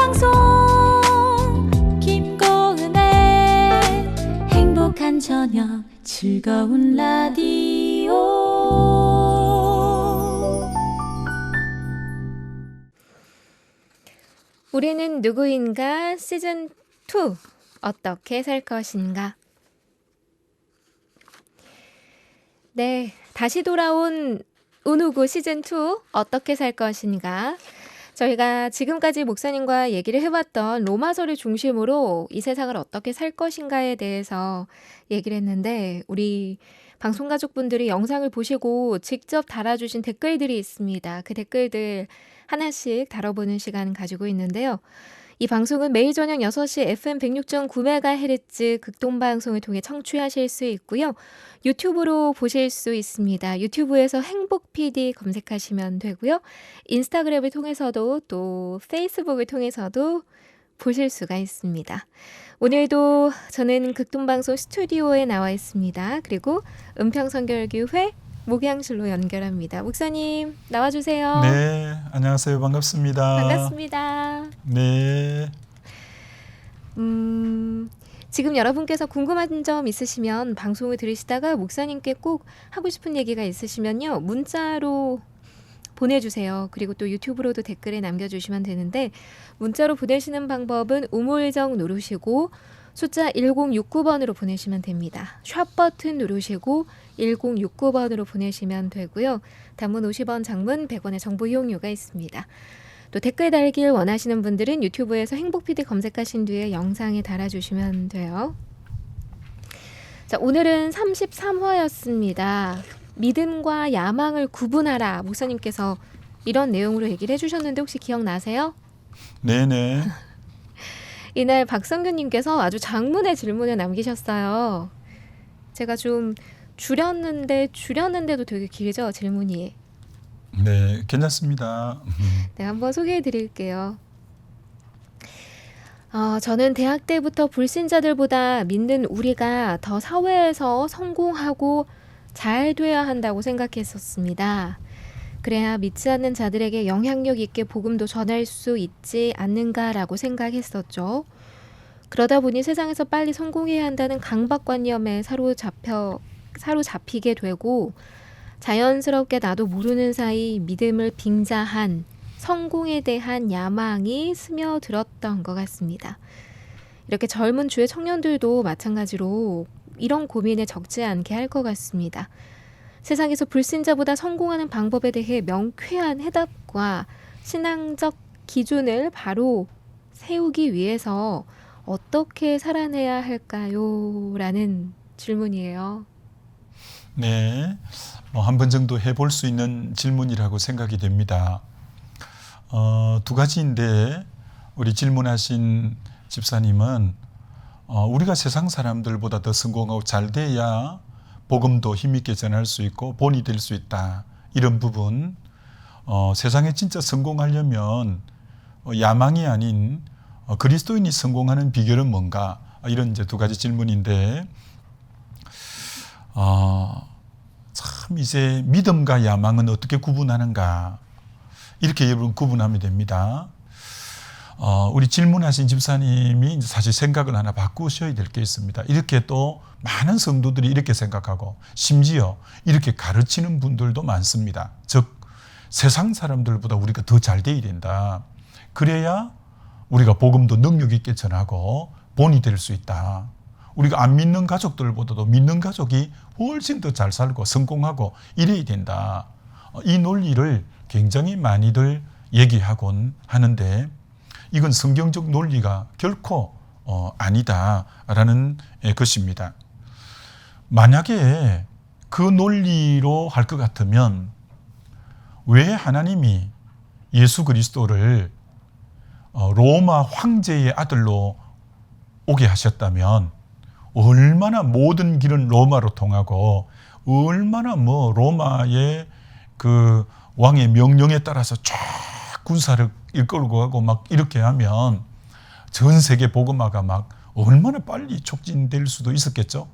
방송 김고은의 행복한 저녁 즐거운 라디오. 우리는 누구인가 시즌 2 어떻게 살 것인가. 네, 다시 돌아온 운우구 시즌 2 어떻게 살 것인가. 저희가 지금까지 목사님과 얘기를 해왔던 로마서를 중심으로 이 세상을 어떻게 살 것인가에 대해서 얘기를 했는데, 우리 방송 가족분들이 영상을 보시고 직접 달아주신 댓글들이 있습니다. 그 댓글들 하나씩 다뤄보는 시간 가지고 있는데요. 이 방송은 매일 저녁 6시 FM 106.9MHz 극동방송을 통해 청취하실 수 있고요. 유튜브로 보실 수 있습니다. 유튜브에서 행복PD 검색하시면 되고요. 인스타그램을 통해서도 또 페이스북을 통해서도 보실 수가 있습니다. 오늘도 저는 극동방송 스튜디오에 나와 있습니다. 그리고 은평선결교회 목양실로 연결합니다. 목사님 나와주세요. 네, 안녕하세요. 반갑습니다. 반갑습니다. 네. 지금 여러분께서 궁금한 점 있으시면 방송을 들으시다가 목사님께 꼭 하고 싶은 얘기가 있으시면요. 문자로 보내주세요. 그리고 또 유튜브로도 댓글에 남겨주시면 되는데, 문자로 보내시는 방법은 우물정 누르시고 숫자 1069번으로 보내시면 됩니다. 샵 버튼 누르시고 1069번으로 보내시면 되고요. 단문 50원, 장문 100원의 정보 이용료가 있습니다. 또 댓글 달길 원하시는 분들은 유튜브에서 행복PD 검색하신 뒤에 영상에 달아주시면 돼요. 자, 오늘은 33화였습니다. 믿음과 야망을 구분하라. 목사님께서 이런 내용으로 얘기를 해주셨는데 혹시 기억나세요? 네네. 이날 박성규님께서 아주 장문의 질문을 남기셨어요. 제가 좀 줄였는데도 되게 길죠, 질문이. 네, 괜찮습니다. 네, 한번 소개해 드릴게요. 저는 대학 때부터 불신자들보다 믿는 우리가 더 사회에서 성공하고 잘 돼야 한다고 생각했었습니다. 그래야 믿지 않는 자들에게 영향력 있게 복음도 전할 수 있지 않는가라고 생각했었죠. 그러다 보니 세상에서 빨리 성공해야 한다는 강박관념에 사로잡히게 되고, 자연스럽게 나도 모르는 사이 믿음을 빙자한 성공에 대한 야망이 스며들었던 것 같습니다. 이렇게 젊은 주의 청년들도 마찬가지로 이런 고민에 적지 않게 할 것 같습니다. 세상에서 불신자보다 성공하는 방법에 대해 명쾌한 해답과 신앙적 기준을 바로 세우기 위해서 어떻게 살아내야 할까요? 라는 질문이에요. 네, 한 번 정도 해볼 수 있는 질문이라고 생각이 됩니다. 두 가지인데, 우리 질문하신 집사님은 우리가 세상 사람들보다 더 성공하고 잘 돼야 복음도 힘있게 전할 수 있고 본이 될 수 있다. 이런 부분, 세상에 진짜 성공하려면 야망이 아닌 그리스도인이 성공하는 비결은 뭔가, 이런 이제 두 가지 질문인데, 참 이제 믿음과 야망은 어떻게 구분하는가, 이렇게 여러분 구분하면 됩니다. 우리 질문하신 집사님이 사실 생각을 하나 바꾸셔야 될 게 있습니다. 이렇게 또 많은 성도들이 이렇게 생각하고 심지어 이렇게 가르치는 분들도 많습니다. 즉 세상 사람들보다 우리가 더 잘 돼야 된다. 그래야 우리가 복음도 능력 있게 전하고 본이 될 수 있다. 우리가 안 믿는 가족들보다도 믿는 가족이 훨씬 더 잘 살고 성공하고 이래야 된다. 이 논리를 굉장히 많이들 얘기하곤 하는데, 이건 성경적 논리가 결코 아니다라는 것입니다. 만약에 그 논리로 할 것 같으면 왜 하나님이 예수 그리스도를 로마 황제의 아들로 오게 하셨다면 얼마나 모든 길은 로마로 통하고 얼마나 로마의 그 왕의 명령에 따라서 쫙 군사를 이끌고 가고 막 이렇게 하면 전 세계 복음화가 막 얼마나 빨리 촉진될 수도 있었겠죠.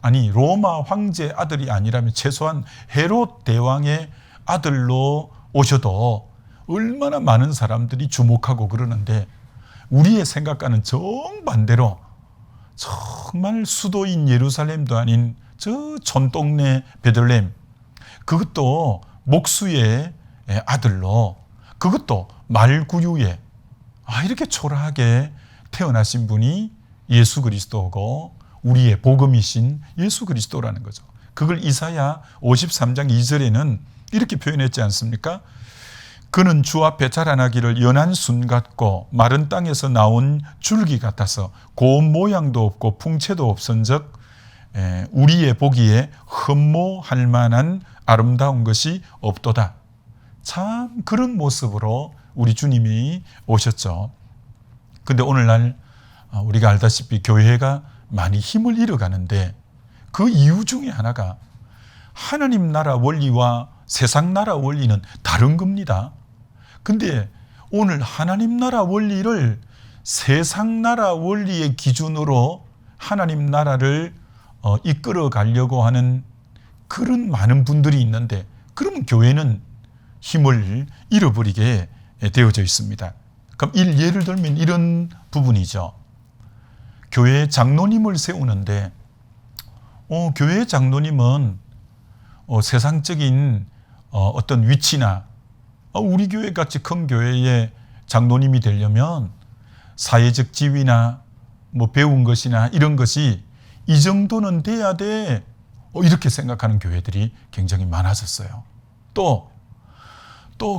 아니 로마 황제 아들이 아니라면 최소한 헤롯 대왕의 아들로 오셔도 얼마나 많은 사람들이 주목하고 그러는데 우리의 생각과는 정반대로 정말 수도인 예루살렘도 아닌 저 촌동네 베들레헴, 그것도 목수의 아들로, 그것도 말구유에 이렇게 초라하게 태어나신 분이 예수 그리스도고 우리의 복음이신 예수 그리스도라는 거죠. 그걸 이사야 53장 2절에는 이렇게 표현했지 않습니까? 그는 주 앞에 자라나기를 연한 순 같고 마른 땅에서 나온 줄기 같아서 고운 모양도 없고 풍채도 없은즉 우리의 보기에 흠모할 만한 아름다운 것이 없도다. 참 그런 모습으로 우리 주님이 오셨죠. 근데 오늘날 우리가 알다시피 교회가 많이 힘을 잃어가는데 그 이유 중에 하나가 하나님 나라 원리와 세상 나라 원리는 다른 겁니다. 근데 오늘 하나님 나라 원리를 세상 나라 원리의 기준으로 하나님 나라를 이끌어 가려고 하는 그런 많은 분들이 있는데, 그러면 교회는 힘을 잃어버리게 되어져 있습니다. 그럼 예를 들면 이런 부분이죠. 교회 장로님을 세우는데 교회 장로님은 세상적인 어떤 위치나 우리 교회 같이 큰 교회의 장로님이 되려면 사회적 지위나 뭐 배운 것이나 이런 것이 이 정도는 돼야 돼, 이렇게 생각하는 교회들이 굉장히 많아졌어요. 또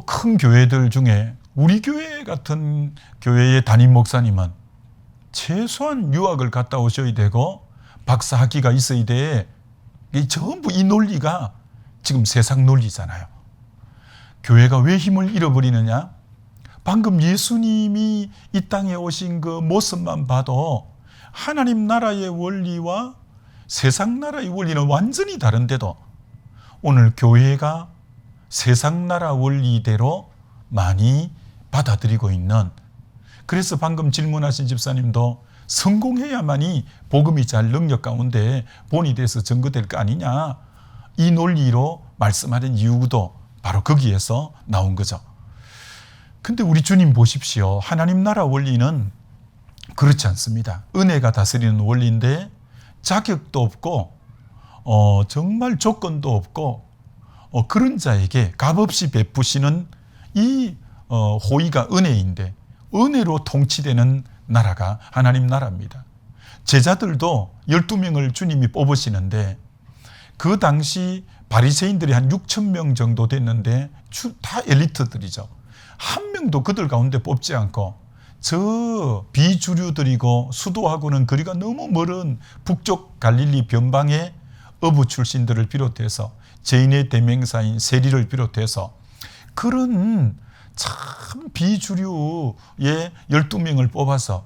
큰 교회들 중에 우리 교회 같은 교회의 담임 목사님은 최소한 유학을 갔다 오셔야 되고 박사 학위가 있어야 돼. 전부 이 논리가 지금 세상 논리잖아요. 교회가 왜 힘을 잃어버리느냐? 방금 예수님이 이 땅에 오신 그 모습만 봐도 하나님 나라의 원리와 세상 나라의 원리는 완전히 다른데도 오늘 교회가 세상 나라 원리대로 많이 받아들이고 있는, 그래서 방금 질문하신 집사님도 성공해야만이 복음이 잘 능력 가운데 본이 돼서 증거될 거 아니냐, 이 논리로 말씀하는 이유도 바로 거기에서 나온 거죠. 근데 우리 주님 보십시오. 하나님 나라 원리는 그렇지 않습니다. 은혜가 다스리는 원리인데 자격도 없고 정말 조건도 없고 그런 자에게 값없이 베푸시는 이 호의가 은혜인데 은혜로 통치되는 나라가 하나님 나라입니다. 제자들도 12명을 주님이 뽑으시는데 그 당시 바리새인들이 한 6,000명 정도 됐는데 다 엘리트들이죠. 한 명도 그들 가운데 뽑지 않고 저 비주류들이고 수도하고는 거리가 너무 멀은 북쪽 갈릴리 변방의 어부 출신들을 비롯해서 죄인의 대명사인 세리를 비롯해서 그런 참 비주류의 12명을 뽑아서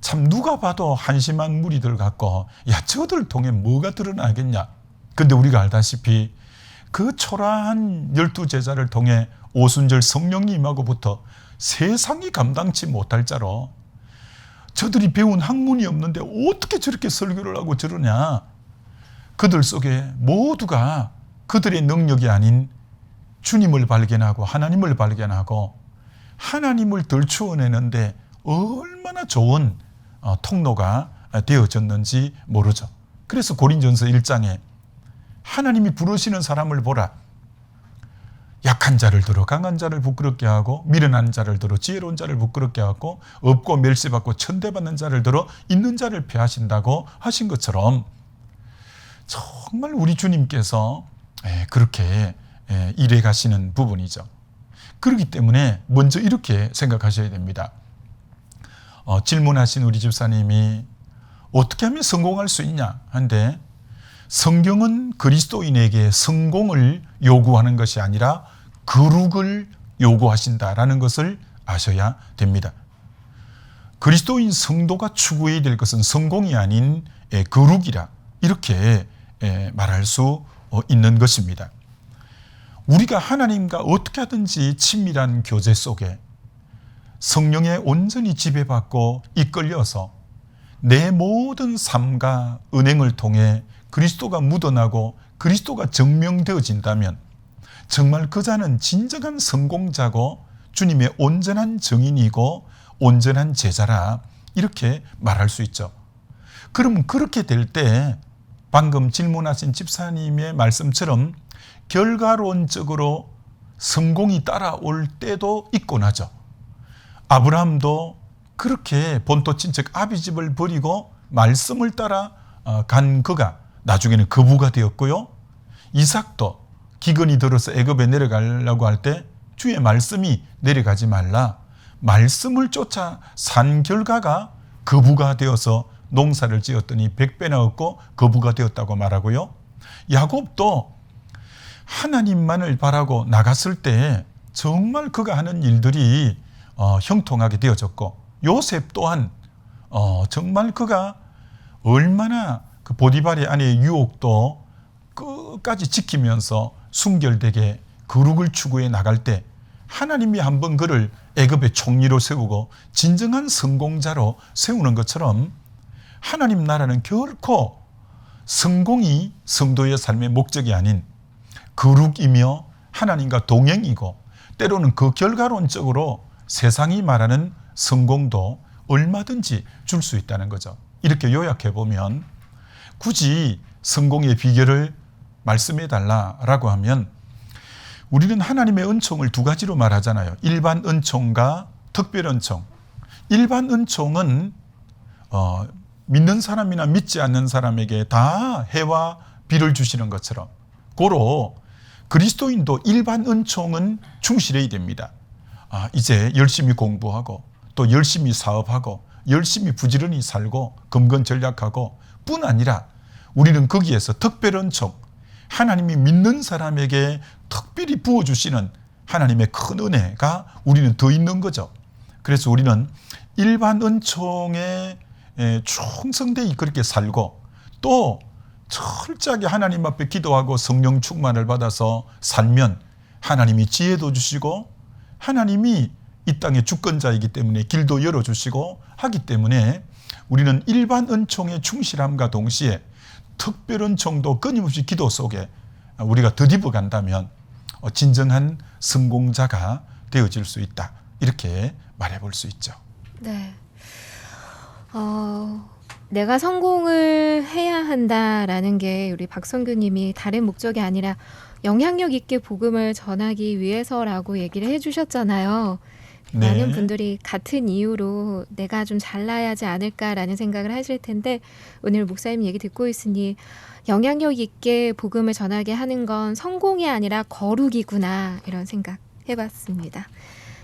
참 누가 봐도 한심한 무리들 같고 저들 통해 뭐가 드러나겠냐. 근데 우리가 알다시피 그 초라한 12제자를 통해 오순절 성령님하고부터 세상이 감당치 못할 자로 저들이 배운 학문이 없는데 어떻게 저렇게 설교를 하고 저러냐. 그들 속에 모두가 그들의 능력이 아닌 주님을 발견하고 하나님을 발견하고 하나님을 들추어내는데 얼마나 좋은 통로가 되어졌는지 모르죠. 그래서 고린전서 1장에 하나님이 부르시는 사람을 보라. 약한 자를 들어 강한 자를 부끄럽게 하고 미련한 자를 들어 지혜로운 자를 부끄럽게 하고 없고 멸시받고 천대받는 자를 들어 있는 자를 폐하신다고 하신 것처럼 정말 우리 주님께서 그렇게 일해 가시는 부분이죠. 그렇기 때문에 먼저 이렇게 생각하셔야 됩니다. 질문하신 우리 집사님이 어떻게 하면 성공할 수 있냐 한데 성경은 그리스도인에게 성공을 요구하는 것이 아니라 거룩을 요구하신다라는 것을 아셔야 됩니다. 그리스도인 성도가 추구해야 될 것은 성공이 아닌 거룩이라 이렇게 말할 수 있는 것입니다. 우리가 하나님과 어떻게 하든지 친밀한 교제 속에 성령에 온전히 지배받고 이끌려서 내 모든 삶과 은행을 통해 그리스도가 묻어나고 그리스도가 증명되어진다면 정말 그 자는 진정한 성공자고 주님의 온전한 증인이고 온전한 제자라 이렇게 말할 수 있죠. 그러면 그렇게 될 때 방금 질문하신 집사님의 말씀처럼 결과론적으로 성공이 따라올 때도 있고 나죠. 아브라함도 그렇게 본토 친척 아비집을 버리고 말씀을 따라 간 그가 나중에는 거부가 되었고요. 이삭도 기근이 들어서 애굽에 내려가려고 할 때 주의 말씀이 내려가지 말라. 말씀을 쫓아 산 결과가 거부가 되어서 농사를 지었더니 100배나 얻고 거부가 되었다고 말하고요. 야곱도 하나님만을 바라고 나갔을 때 정말 그가 하는 일들이 형통하게 되어졌고, 요셉 또한 정말 그가 얼마나 그 보디발의 아내의 유혹도 끝까지 지키면서 순결되게 거룩을 추구해 나갈 때 하나님이 한번 그를 애굽의 총리로 세우고 진정한 성공자로 세우는 것처럼 하나님 나라는 결코 성공이 성도의 삶의 목적이 아닌 거룩이며 하나님과 동행이고, 때로는 그 결과론적으로 세상이 말하는 성공도 얼마든지 줄 수 있다는 거죠. 이렇게 요약해 보면 굳이 성공의 비결을 말씀해 달라라고 하면 우리는 하나님의 은총을 두 가지로 말하잖아요. 일반 은총과 특별 은총. 일반 은총은 믿는 사람이나 믿지 않는 사람에게 다 해와 비를 주시는 것처럼, 고로 그리스도인도 일반 은총은 충실해야 됩니다. 이제 열심히 공부하고 또 열심히 사업하고 열심히 부지런히 살고 검건전략하고 뿐 아니라 우리는 거기에서 특별 은총, 하나님이 믿는 사람에게 특별히 부어주시는 하나님의 큰 은혜가 우리는 더 있는 거죠. 그래서 우리는 일반 은총에 충성되이 그렇게 살고 또 철저하게 하나님 앞에 기도하고 성령 충만을 받아서 살면 하나님이 지혜도 주시고 하나님이 이 땅의 주권자이기 때문에 길도 열어주시고 하기 때문에 우리는 일반 은총의 충실함과 동시에 특별 은총도 끊임없이 기도 속에 우리가 덧입어 간다면 진정한 성공자가 되어질 수 있다. 이렇게 말해볼 수 있죠. 네. 내가 성공을 해야 한다라는 게 우리 박성규님이 다른 목적이 아니라 영향력 있게 복음을 전하기 위해서라고 얘기를 해주셨잖아요. 네. 많은 분들이 같은 이유로 내가 좀 잘나야지 않을까라는 생각을 하실 텐데 오늘 목사님 얘기 듣고 있으니 영향력 있게 복음을 전하게 하는 건 성공이 아니라 거룩이구나 이런 생각 해봤습니다.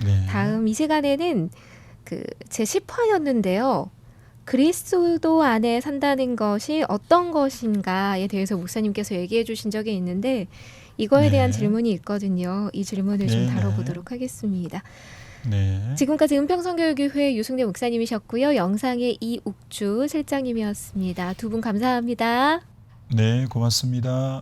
네. 다음 이 시간에는 제 10화였는데요. 그리스도 안에 산다는 것이 어떤 것인가에 대해서 목사님께서 얘기해 주신 적이 있는데 이거에 대한 질문이 있거든요. 이 질문을 좀 다뤄보도록 하겠습니다. 네. 지금까지 은평선교회교회 유승대 목사님이셨고요. 영상의 이욱주 실장님이었습니다. 두 분 감사합니다. 네, 고맙습니다.